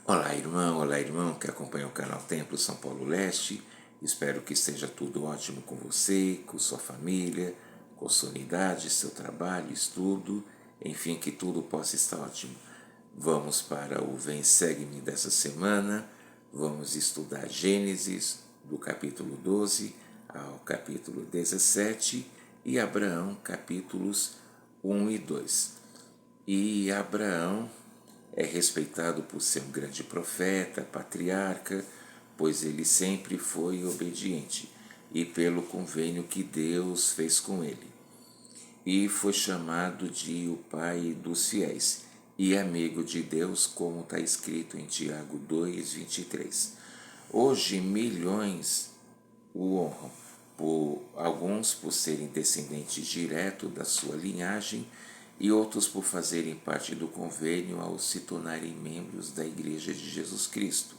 Olá irmão que acompanha o canal Templo São Paulo Leste. Espero que esteja tudo ótimo com você, com sua família, com sua unidade, seu trabalho, estudo, enfim, que tudo possa estar ótimo. Vamos para o Vem Segue-me dessa semana. Vamos estudar Gênesis, do capítulo 12 ao capítulo 17 e Abraão, capítulos 1 e 2. E Abraão é respeitado por ser um grande profeta, patriarca, pois ele sempre foi obediente, e pelo convênio que Deus fez com ele. E foi chamado de o pai dos fiéis e amigo de Deus, como está escrito em Tiago 2:23. Hoje milhões o honram, alguns por serem descendentes direto da sua linhagem e outros por fazerem parte do convênio ao se tornarem membros da Igreja de Jesus Cristo.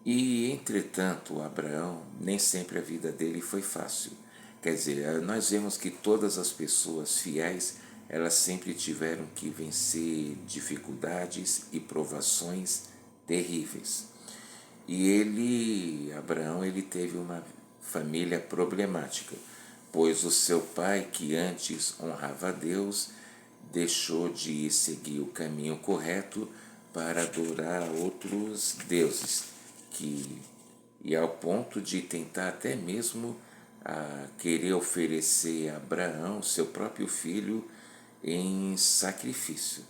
E, entretanto, Abraão, nem sempre a vida dele foi fácil. Quer dizer, nós vemos que todas as pessoas fiéis, elas sempre tiveram que vencer dificuldades e provações terríveis. E Abraão, ele teve uma família problemática, pois o seu pai, que antes honrava a Deus, deixou de seguir o caminho correto para adorar outros deuses, e ao ponto de tentar até mesmo querer oferecer a Abraão, seu próprio filho, em sacrifício.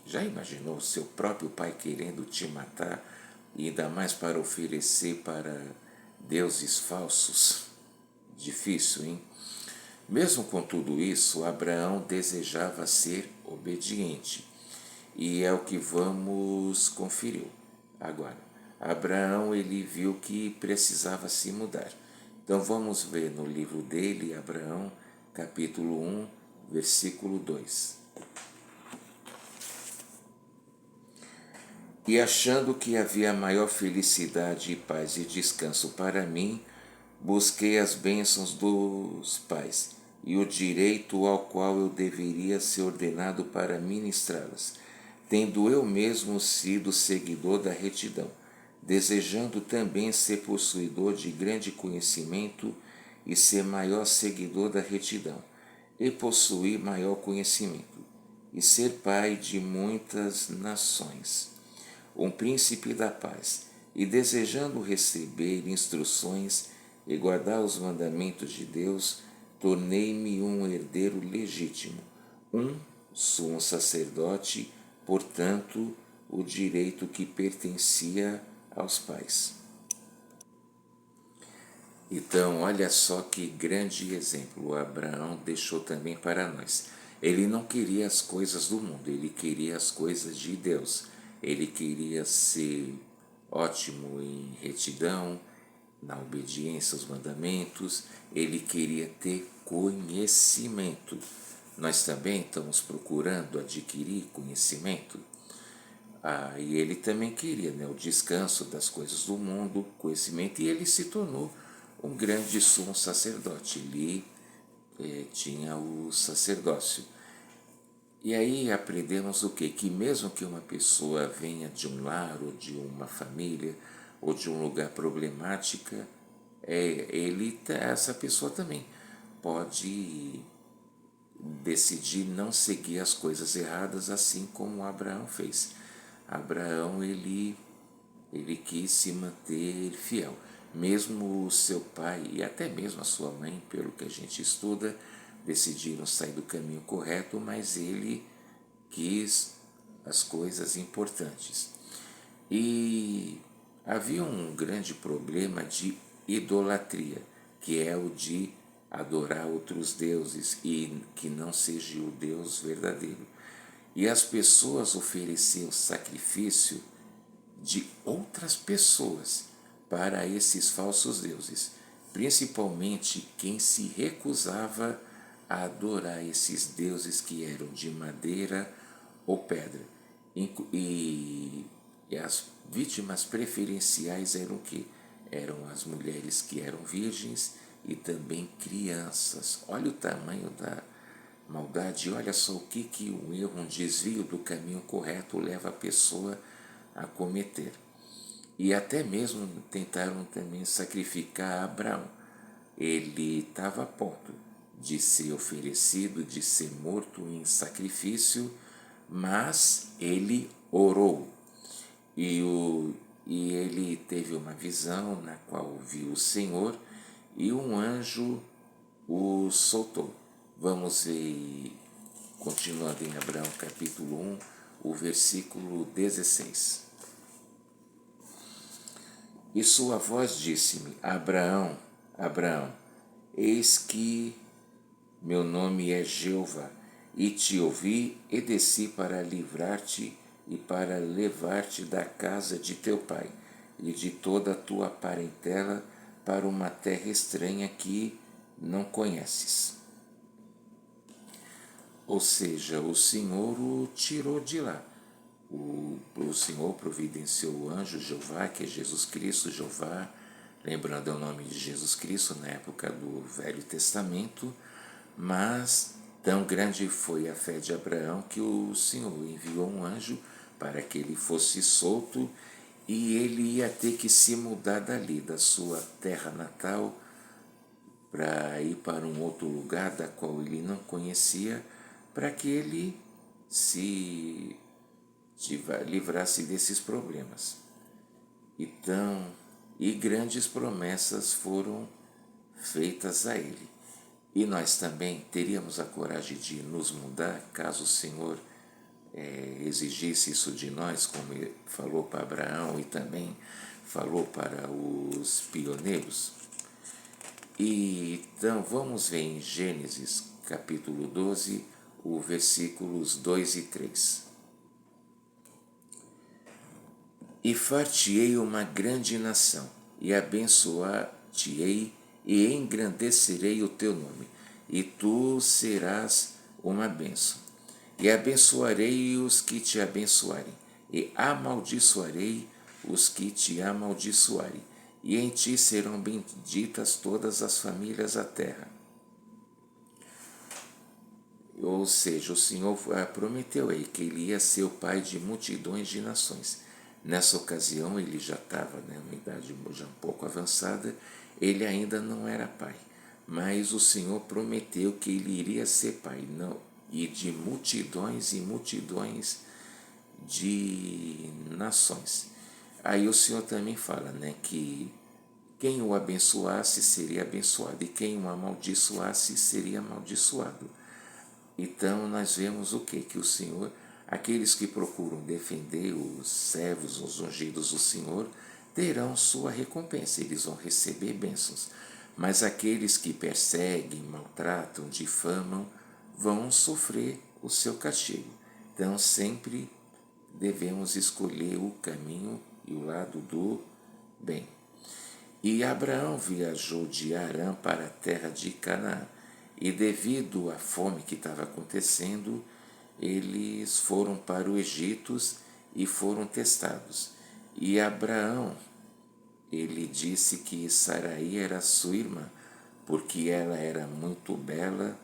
Já imaginou seu próprio pai querendo te matar, e ainda mais para oferecer para deuses falsos? Difícil, hein? Mesmo com tudo isso, Abraão desejava ser obediente, e é o que vamos conferir agora. Abraão, ele viu que precisava se mudar. Então vamos ver no livro dele, Abraão, capítulo 1, versículo 2. E achando que havia maior felicidade, paz e descanso para mim, busquei as bênçãos dos pais e o direito ao qual eu deveria ser ordenado para ministrá-las, tendo eu mesmo sido seguidor da retidão, desejando também ser possuidor de grande conhecimento e ser maior seguidor da retidão, e possuir maior conhecimento, e ser pai de muitas nações, um príncipe da paz, e desejando receber instruções e guardar os mandamentos de Deus, tornei-me um herdeiro legítimo, um sumo sacerdote, portanto, o direito que pertencia aos pais. Então, olha só que grande exemplo Abraão deixou também para nós. Ele não queria as coisas do mundo, ele queria as coisas de Deus. Ele queria ser ótimo em retidão, na obediência aos mandamentos, ele queria ter conhecimento. Nós também estamos procurando adquirir conhecimento. E ele também queria, o descanso das coisas do mundo, conhecimento, e ele se tornou um grande sumo sacerdote. Ele tinha o sacerdócio. E aí aprendemos o quê? Que mesmo que uma pessoa venha de um lar, ou de uma família, ou de um lugar problemática, essa pessoa também pode decidir não seguir as coisas erradas, assim como Abraão fez. Abraão, ele quis se manter fiel. Mesmo o seu pai e até mesmo a sua mãe, pelo que a gente estuda, decidiram sair do caminho correto, mas ele quis as coisas importantes. E havia um grande problema de idolatria, que é o de adorar outros deuses e que não seja o Deus verdadeiro. E as pessoas ofereciam sacrifício de outras pessoas para esses falsos deuses, principalmente quem se recusava a adorar esses deuses que eram de madeira ou pedra. E as vítimas preferenciais eram o quê? Eram as mulheres que eram virgens e também crianças. Olha o tamanho da maldade, olha só o que um erro, um desvio do caminho correto leva a pessoa a cometer. E até mesmo tentaram também sacrificar Abraão. Ele estava a ponto de ser oferecido, de ser morto em sacrifício, mas ele orou. E ele teve uma visão na qual viu o Senhor e um anjo o soltou. Vamos ver, continuando em Abraão capítulo 1, o versículo 16. E sua voz disse-me: Abraão, Abraão, eis que meu nome é Jeová, e te ouvi e desci para livrar-te e para levar-te da casa de teu pai e de toda a tua parentela para uma terra estranha que não conheces. Ou seja, o Senhor o tirou de lá. O Senhor providenciou o anjo Jeová, que é Jesus Cristo, Jeová, lembrando é o nome de Jesus Cristo na época do Velho Testamento, mas tão grande foi a fé de Abraão que o Senhor enviou um anjo para que ele fosse solto e ele ia ter que se mudar dali, da sua terra natal, para ir para um outro lugar da qual ele não conhecia, para que ele se livrasse desses problemas. Então, e grandes promessas foram feitas a ele. E nós também teríamos a coragem de nos mudar, caso o Senhor exigisse isso de nós, como ele falou para Abraão e também falou para os pioneiros. E então vamos ver em Gênesis capítulo 12, os versículos 2 e 3. E far-te-ei uma grande nação, e abençoar-te-ei, e engrandecerei o teu nome, e tu serás uma bênção. E abençoarei os que te abençoarem, e amaldiçoarei os que te amaldiçoarem, e em ti serão benditas todas as famílias da terra. Ou seja, o Senhor prometeu aí que ele ia ser o pai de multidões de nações. Nessa ocasião ele já estava, uma idade já um pouco avançada, ele ainda não era pai, mas o Senhor prometeu que ele iria ser pai, não, e de multidões e multidões de nações. Aí o Senhor também fala, que quem o abençoasse seria abençoado e quem o amaldiçoasse seria amaldiçoado. Então nós vemos o que? Que o Senhor, aqueles que procuram defender os servos, os ungidos do Senhor, terão sua recompensa, eles vão receber bênçãos. Mas aqueles que perseguem, maltratam, difamam, vão sofrer o seu castigo. Então sempre devemos escolher o caminho e o lado do bem. E Abraão viajou de Harã para a terra de Canaã. E devido à fome que estava acontecendo, eles foram para o Egito e foram testados. E Abraão, ele disse que Saraí era sua irmã, porque ela era muito bela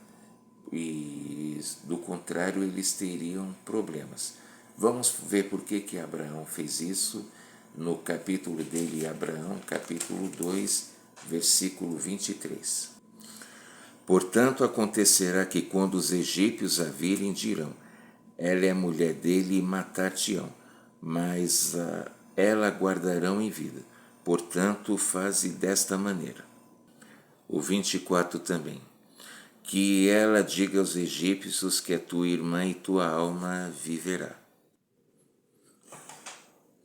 e, do contrário, eles teriam problemas. Vamos ver por que Abraão fez isso no capítulo dele, Abraão, capítulo 2, versículo 23. Portanto, acontecerá que quando os egípcios a virem, dirão: ela é mulher dele e matar-te-ão, mas ela guardarão em vida. Portanto, faze desta maneira. O 24 também. Que ela diga aos egípcios que é tua irmã e tua alma viverá.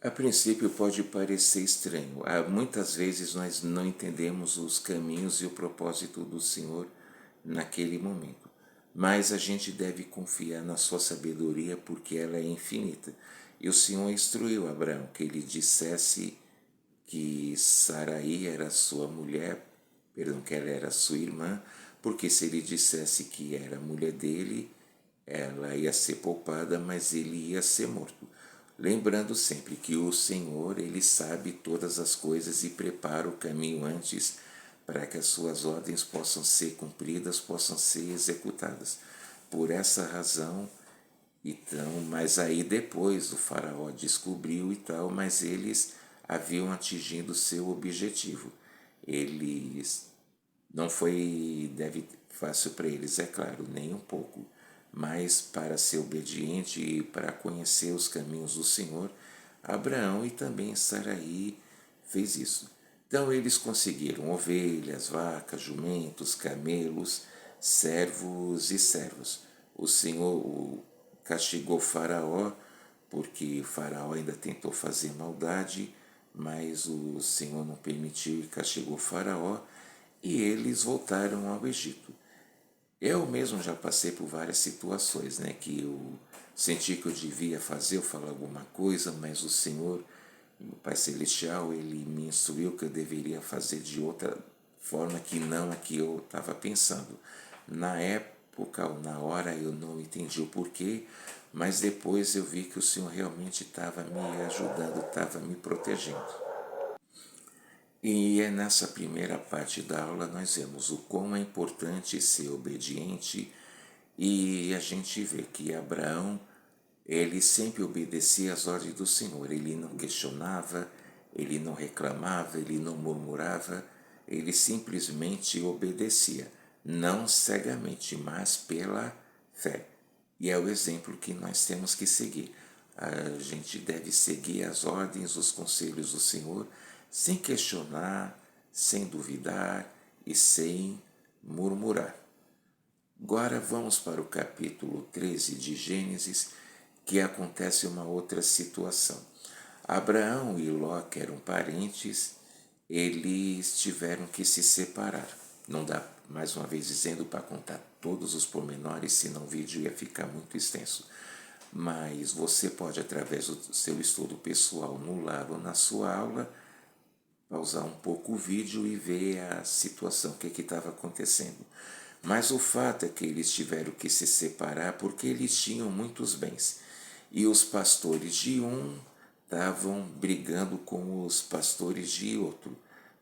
A princípio pode parecer estranho. Muitas vezes nós não entendemos os caminhos e o propósito do Senhor naquele momento. Mas a gente deve confiar na sua sabedoria porque ela é infinita. E o Senhor instruiu Abraão que ele dissesse que Saraí era sua mulher, que ela era sua irmã, porque se ele dissesse que era mulher dele, ela ia ser poupada, mas ele ia ser morto. Lembrando sempre que o Senhor, ele sabe todas as coisas e prepara o caminho antes para que as suas ordens possam ser cumpridas, possam ser executadas. Por essa razão, Então, mas aí depois o faraó descobriu e tal, mas eles haviam atingido seu objetivo. Eles não foi deve fácil para eles, é claro, nem um pouco, mas para ser obediente e para conhecer os caminhos do Senhor, Abraão e também Saraí fez isso. Então eles conseguiram ovelhas, vacas, jumentos, camelos, servos e servos. O Senhor castigou Faraó, porque Faraó ainda tentou fazer maldade, mas o Senhor não permitiu e castigou Faraó, e eles voltaram ao Egito. Eu mesmo já passei por várias situações, né, que eu senti que eu devia fazer ou falar alguma coisa, mas o Senhor, o Pai Celestial, ele me instruiu que eu deveria fazer de outra forma que não a que eu estava pensando. Na época ou na hora eu não entendi o porquê, mas depois eu vi que o Senhor realmente estava me ajudando, estava me protegendo. E é nessa primeira parte da aula nós vemos o quão é importante ser obediente, e a gente vê que Abraão, ele sempre obedecia às ordens do Senhor, ele não questionava, ele não reclamava, ele não murmurava, ele simplesmente obedecia, não cegamente, mas pela fé. E é o exemplo que nós temos que seguir. A gente deve seguir as ordens, os conselhos do Senhor, sem questionar, sem duvidar e sem murmurar. Agora vamos para o capítulo 13 de Gênesis, que acontece uma outra situação. Abraão e Ló, que eram parentes, eles tiveram que se separar. Não dá, mais uma vez dizendo, para contar todos os pormenores, senão o vídeo ia ficar muito extenso. Mas você pode, através do seu estudo pessoal no lar ou na sua aula, pausar um pouco o vídeo e ver a situação, o que estava acontecendo. Mas o fato é que eles tiveram que se separar porque eles tinham muitos bens. E os pastores de um estavam brigando com os pastores de outro,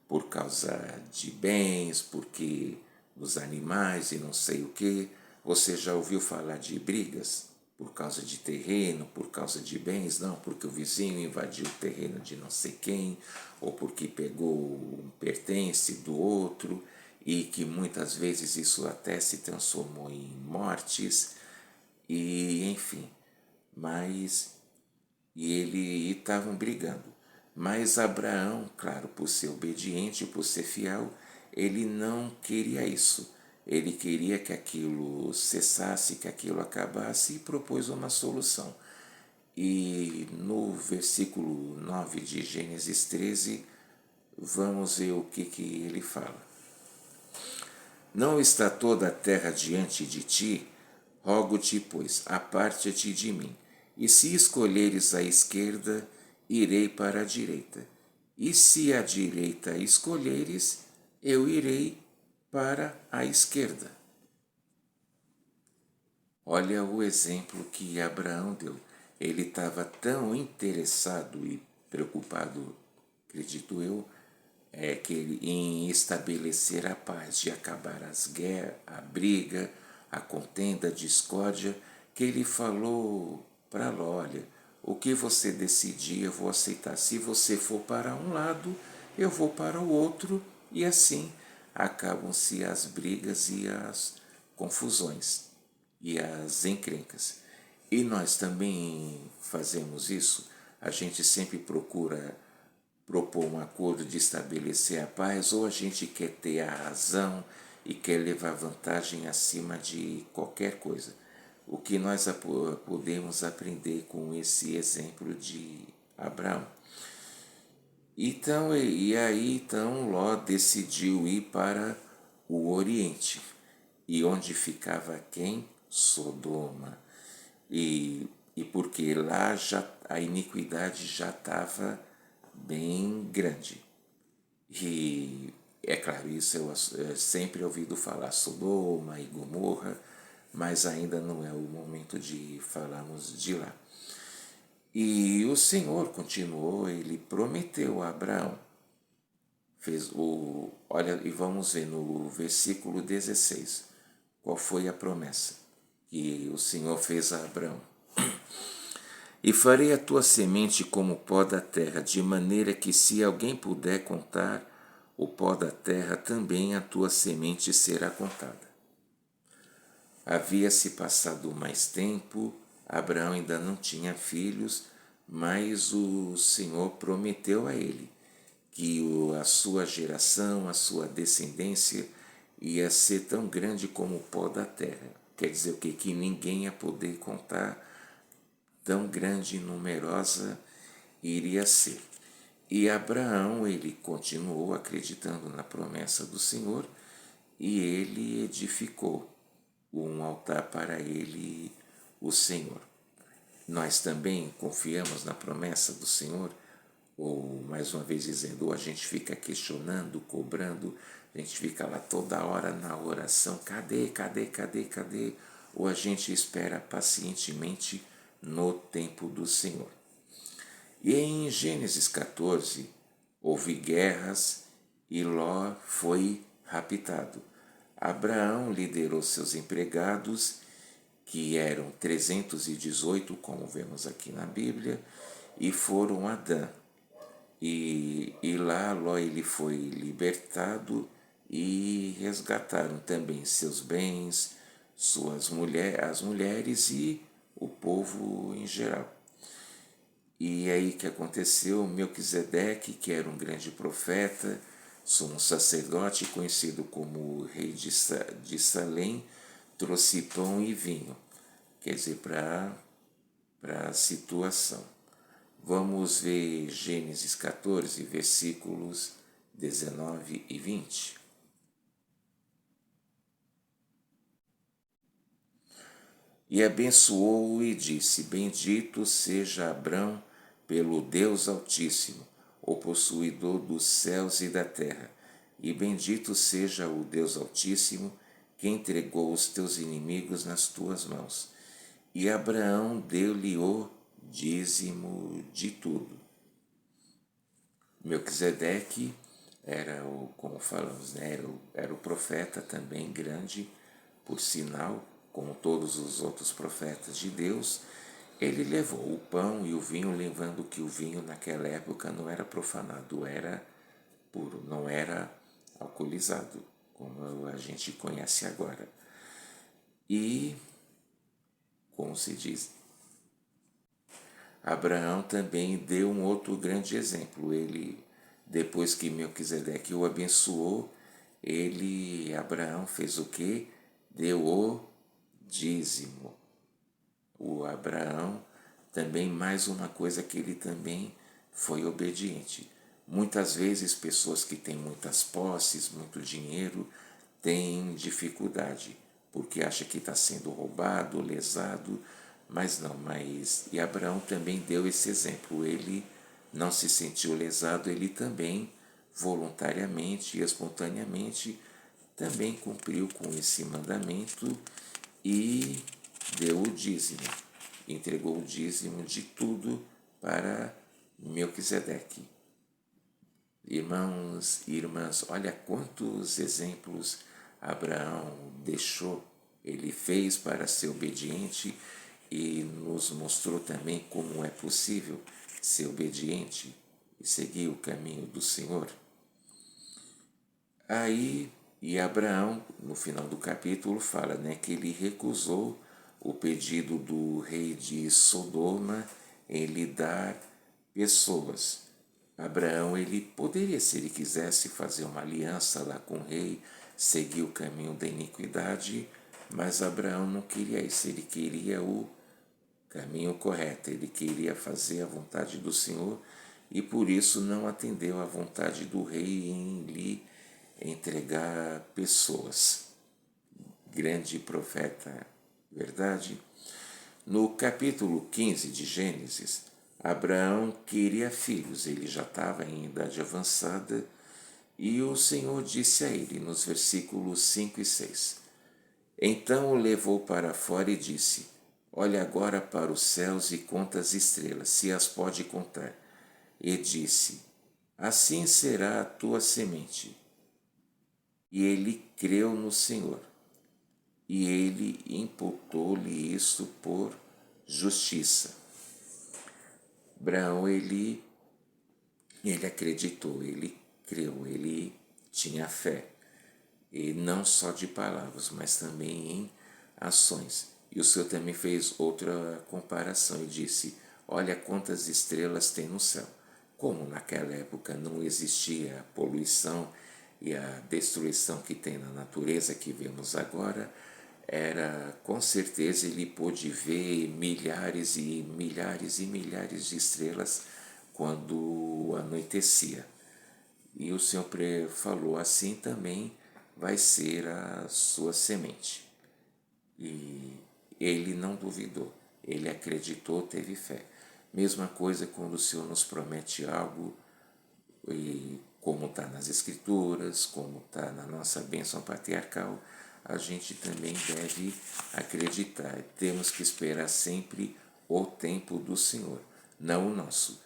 por causa de bens, porque dos animais e não sei o que. Você já ouviu falar de brigas? Por causa de terreno, por causa de bens? Não, porque o vizinho invadiu o terreno de não sei quem, ou porque pegou um pertence do outro, e que muitas vezes isso até se transformou em mortes, e enfim. Mas e ele estavam brigando. Mas Abraão, claro, por ser obediente, por ser fiel, ele não queria isso. Ele queria que aquilo cessasse, que aquilo acabasse, e propôs uma solução. E no versículo 9 de Gênesis 13, vamos ver o que ele fala. Não está toda a terra diante de ti? Rogo-te, pois, aparte-te de mim. E se escolheres a esquerda, irei para a direita. E se a direita escolheres, eu irei para a esquerda. Olha o exemplo que Abraão deu. Ele estava tão interessado e preocupado, acredito eu, em estabelecer a paz, de acabar as guerras, a briga, a contenda, a discórdia, que ele falou para Ló: olha, o que você decidir eu vou aceitar. Se você for para um lado, eu vou para o outro, e assim acabam-se as brigas e as confusões e as encrencas. E nós também fazemos isso. A gente sempre procura propor um acordo de estabelecer a paz, ou a gente quer ter a razão e quer levar vantagem acima de qualquer coisa. O que nós podemos aprender com esse exemplo de Abraão. Então, e aí então Ló decidiu ir para o Oriente. E onde ficava quem? Sodoma. E porque lá já a iniquidade já estava bem grande. E é claro, isso eu sempre ouvido falar Sodoma e Gomorra, mas ainda não é o momento de falarmos de lá. E o Senhor continuou, ele prometeu a Abraão. Olha, e vamos ver no versículo 16, qual foi a promessa que o Senhor fez a Abraão. E farei a tua semente como o pó da terra, de maneira que, se alguém puder contar o pó da terra, também a tua semente será contada. Havia-se passado mais tempo, Abraão ainda não tinha filhos, mas o Senhor prometeu a ele que a sua geração, a sua descendência ia ser tão grande como o pó da terra. Quer dizer o quê? Que ninguém ia poder contar, tão grande e numerosa iria ser. E Abraão, ele continuou acreditando na promessa do Senhor e ele edificou um altar para ele, o Senhor. Nós também confiamos na promessa do Senhor, ou mais uma vez dizendo, ou a gente fica questionando, cobrando, a gente fica lá toda hora na oração, cadê? Ou a gente espera pacientemente no tempo do Senhor. E em Gênesis 14, houve guerras e Ló foi raptado. Abraão liderou seus empregados, que eram 318, como vemos aqui na Bíblia, e foram a Dan. E lá Ló ele foi libertado e resgataram também seus bens, as mulheres e o povo em geral. E aí que aconteceu, Melquisedeque, que era um grande profeta, sumo sacerdote conhecido como rei de Salém, trouxe pão e vinho, quer dizer, para a situação. Vamos ver Gênesis 14, versículos 19 e 20. E abençoou-o e disse, bendito seja Abrão pelo Deus Altíssimo, o possuidor dos céus e da terra, e bendito seja o Deus Altíssimo, que entregou os teus inimigos nas tuas mãos. E Abraão deu-lhe o dízimo de tudo. Melquisedeque era como falamos, né, era o profeta também grande, por sinal, como todos os outros profetas de Deus. Ele levou o pão e o vinho, lembrando que o vinho naquela época não era profanado, era puro, não era alcoolizado, como a gente conhece agora. E, como se diz, Abraão também deu um outro grande exemplo. Ele, depois que Melquisedeque o abençoou, Abraão fez o quê? Deu o dízimo. O Abraão também, mais uma coisa que ele também foi obediente. Muitas vezes pessoas que têm muitas posses, muito dinheiro, têm dificuldade, porque acha que está sendo roubado, lesado, mas não. E Abraão também deu esse exemplo. Ele não se sentiu lesado, ele também voluntariamente e espontaneamente também cumpriu com esse mandamento e deu o dízimo, entregou o dízimo de tudo para Melquisedeque. Irmãos e irmãs, olha quantos exemplos Abraão deixou, ele fez para ser obediente e nos mostrou também como é possível ser obediente e seguir o caminho do Senhor. Aí, e Abraão, no final do capítulo, fala, né, que ele recusou o pedido do rei de Sodoma em lhe dar pessoas. Abraão, ele poderia, se ele quisesse, fazer uma aliança lá com o rei, seguir o caminho da iniquidade, mas Abraão não queria isso, ele queria o caminho correto, ele queria fazer a vontade do Senhor e por isso não atendeu à vontade do rei em lhe entregar pessoas. Grande profeta, verdade? No capítulo 15 de Gênesis, Abraão queria filhos, ele já estava em idade avançada, e o Senhor disse a ele nos versículos 5 e 6: Então o levou para fora e disse: Olha agora para os céus e conta as estrelas, se as pode contar. E disse: Assim será a tua semente. E ele creu no Senhor, e ele imputou-lhe isso por justiça. Abraão, ele acreditou, ele creu, ele tinha fé. E não só de palavras, mas também em ações. E o Senhor também fez outra comparação e disse: olha quantas estrelas tem no céu. Como naquela época não existia a poluição e a destruição que tem na natureza que vemos agora, era com certeza ele pôde ver milhares e milhares e milhares de estrelas quando anoitecia. E o Senhor falou: assim também vai ser a sua semente. E ele não duvidou, ele acreditou, teve fé. Mesma coisa quando o Senhor nos promete algo, e como está nas Escrituras, como está na nossa bênção patriarcal, a gente também deve acreditar. Temos que esperar sempre o tempo do Senhor, não o nosso.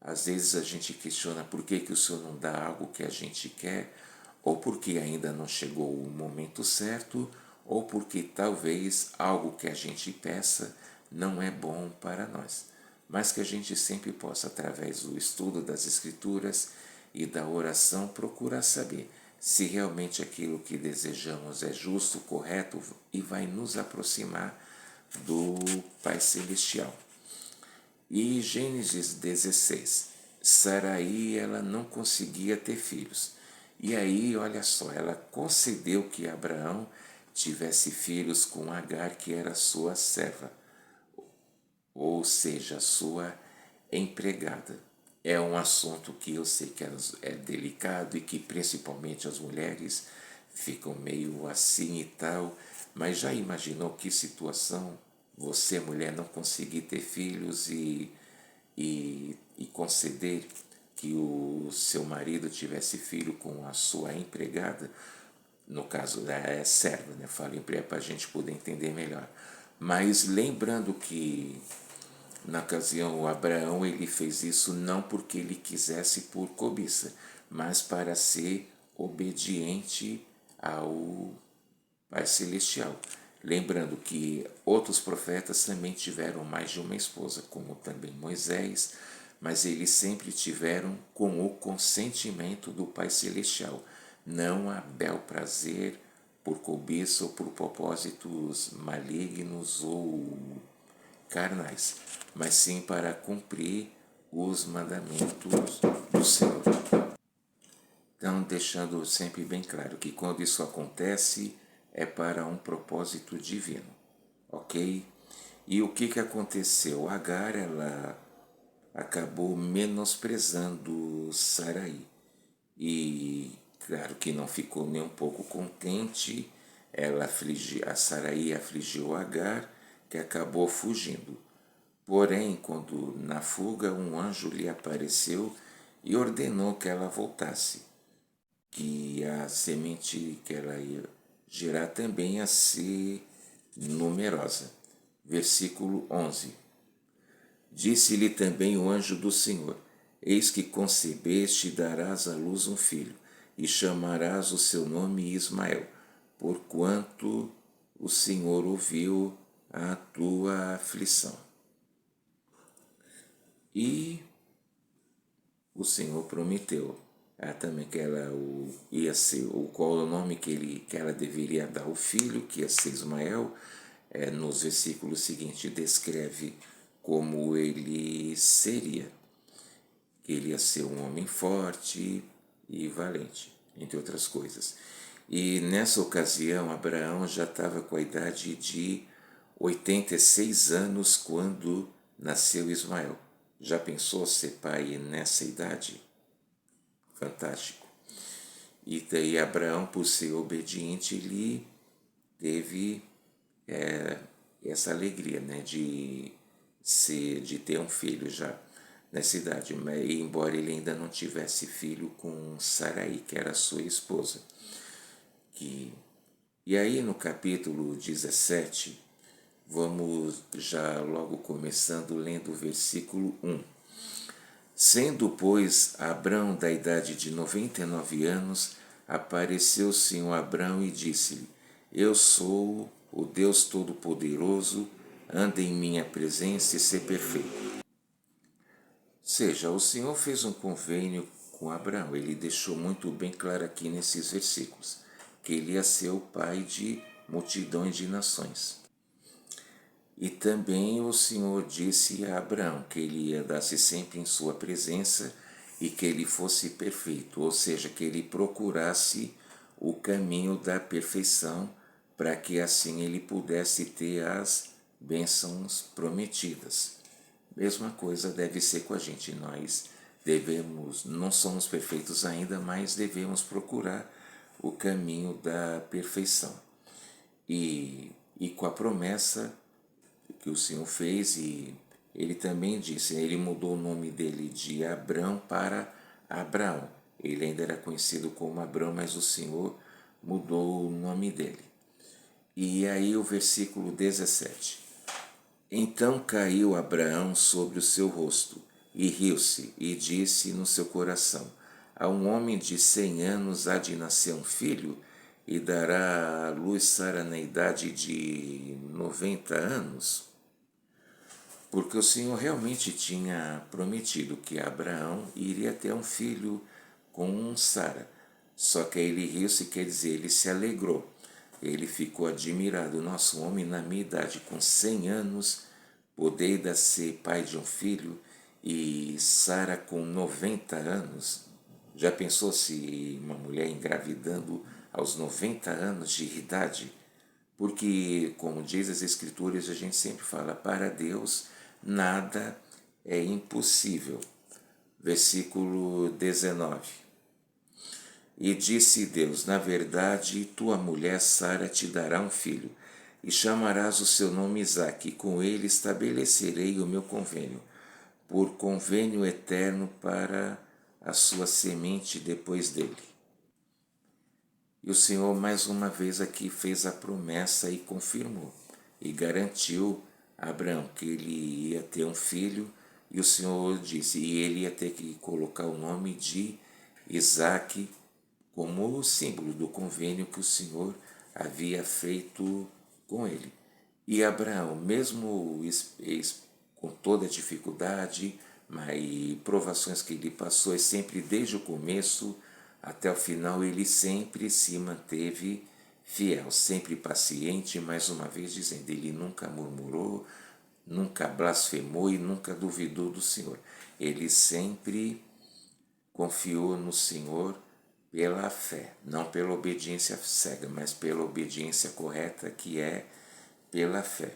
Às vezes a gente questiona por que o Senhor não dá algo que a gente quer, ou porque ainda não chegou o momento certo, ou porque talvez algo que a gente peça não é bom para nós. Mas que a gente sempre possa, através do estudo das Escrituras e da oração, procurar saber se realmente aquilo que desejamos é justo, correto e vai nos aproximar do Pai Celestial. E Gênesis 16, Sarai, ela não conseguia ter filhos. E aí, olha só, ela concedeu que Abraão tivesse filhos com Agar, que era sua serva, ou seja, sua empregada. É um assunto que eu sei que é delicado e que principalmente as mulheres ficam meio assim e tal, mas já imaginou que situação você, mulher, não conseguir ter filhos e conceder que o seu marido tivesse filho com a sua empregada? No caso da serva, né? Falo empregada para a gente poder entender melhor. Mas lembrando que na ocasião, o Abraão ele fez isso não porque ele quisesse por cobiça, mas para ser obediente ao Pai Celestial. Lembrando que outros profetas também tiveram mais de uma esposa, como também Moisés, mas eles sempre tiveram com o consentimento do Pai Celestial, não a bel prazer, por cobiça ou por propósitos malignos ou carnais, mas sim para cumprir os mandamentos do Senhor. Então, deixando sempre bem claro que quando isso acontece é para um propósito divino, ok? E o que aconteceu? Agar, ela acabou menosprezando Sarai. E claro que não ficou nem um pouco contente, a Sarai afligiu Agar, que acabou fugindo. Porém, quando na fuga um anjo lhe apareceu e ordenou que ela voltasse, que a semente que ela ia gerar também ia ser numerosa. Versículo 11. Disse-lhe também o anjo do Senhor: eis que concebeste e darás à luz um filho, e chamarás o seu nome Ismael, porquanto o Senhor ouviu a tua aflição. E o Senhor prometeu também que ela ia ser, qual é o nome que ela deveria dar ao filho, que ia ser Ismael. Nos versículos seguintes descreve como ele seria, que ele ia ser um homem forte e valente, entre outras coisas. E nessa ocasião, Abraão já estava com a idade de 86 anos quando nasceu Ismael. Já pensou ser pai nessa idade? Fantástico. E daí Abraão, por ser obediente, ele teve essa alegria, né, de ter um filho já nessa idade, mas embora ele ainda não tivesse filho com Sarai, que era sua esposa. E aí no capítulo 17, vamos já logo começando lendo o versículo 1. Sendo, pois, Abrão da idade de 99 anos, apareceu o Senhor a Abrão e disse-lhe: eu sou o Deus Todo-Poderoso, anda em minha presença e ser perfeito. Seja, o Senhor fez um convênio com Abraão. Ele deixou muito bem claro aqui nesses versículos que ele ia ser o pai de multidões de nações. E também o Senhor disse a Abraão que ele ia dar-se sempre em sua presença e que ele fosse perfeito, ou seja, que ele procurasse o caminho da perfeição para que assim ele pudesse ter as bênçãos prometidas. Mesma coisa deve ser com a gente. Nós devemos, não somos perfeitos ainda, mas devemos procurar o caminho da perfeição. E com a promessa que o Senhor fez, e ele também disse, ele mudou o nome dele de Abrão para Abraão. Ele ainda era conhecido como Abrão, mas o Senhor mudou o nome dele. E aí o versículo 17. Então caiu Abraão sobre o seu rosto, e riu-se, e disse no seu coração, a um homem de 100 anos há de nascer um filho, e dará à luz Sara na idade de 90 anos? Porque o Senhor realmente tinha prometido que Abraão iria ter um filho com Sara. Só que ele riu-se, quer dizer, ele se alegrou. Ele ficou admirado. Nosso homem, na minha idade, com 100 anos, poderia ser pai de um filho, e Sara com 90 anos. Já pensou se uma mulher engravidando aos 90 anos de idade? Porque, como diz as Escrituras, a gente sempre fala, para Deus nada é impossível. Versículo 19. E disse Deus, na verdade, tua mulher Sara te dará um filho, e chamarás o seu nome Isaque, e com ele estabelecerei o meu convênio, por convênio eterno para a sua semente depois dele. E o Senhor mais uma vez aqui fez a promessa e confirmou, e garantiu a Abraão que ele ia ter um filho, e o Senhor disse, e ele ia ter que colocar o nome de Isaque, como o símbolo do convênio que o Senhor havia feito com ele. E Abraão, mesmo com toda a dificuldade e provações que ele passou, e sempre desde o começo até o final, ele sempre se manteve fiel, sempre paciente, mais uma vez dizendo, ele nunca murmurou, nunca blasfemou e nunca duvidou do Senhor. Ele sempre confiou no Senhor pela fé, não pela obediência cega, mas pela obediência correta, que é pela fé.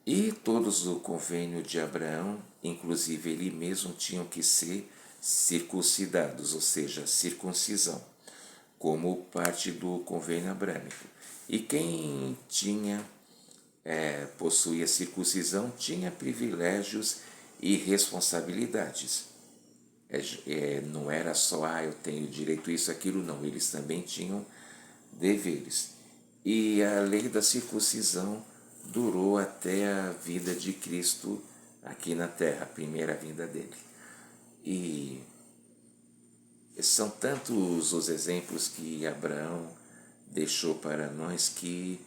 E todos o convênio de Abraão, inclusive ele mesmo, tinham que ser circuncidados, ou seja, circuncisão, como parte do convênio abrâmico. E quem possuía circuncisão tinha privilégios e responsabilidades. Não era só, eu tenho direito a isso, aquilo, não. Eles também tinham deveres. E a lei da circuncisão durou até a vida de Cristo aqui na terra, a primeira vinda dele. E são tantos os exemplos que Abraão deixou para nós que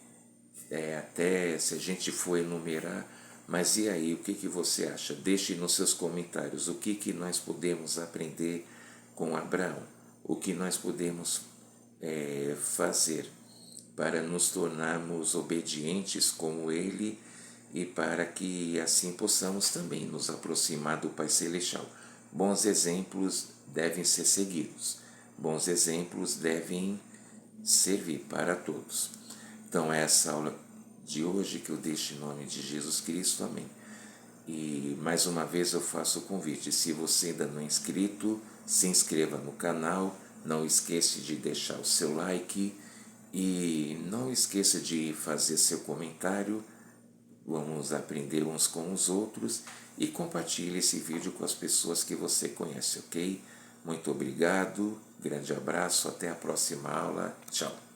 até se a gente for enumerar, mas e aí, o que você acha? Deixe nos seus comentários o que nós podemos aprender com Abraão, o que nós podemos fazer para nos tornarmos obedientes como ele e para que assim possamos também nos aproximar do Pai Celestial. Bons exemplos devem ser seguidos, bons exemplos devem servir para todos. Então, essa aula de hoje que eu deixo em nome de Jesus Cristo, amém. E mais uma vez eu faço o convite, se você ainda não é inscrito, se inscreva no canal, não esqueça de deixar o seu like e não esqueça de fazer seu comentário, vamos aprender uns com os outros e compartilhe esse vídeo com as pessoas que você conhece, ok? Muito obrigado, grande abraço, até a próxima aula, tchau!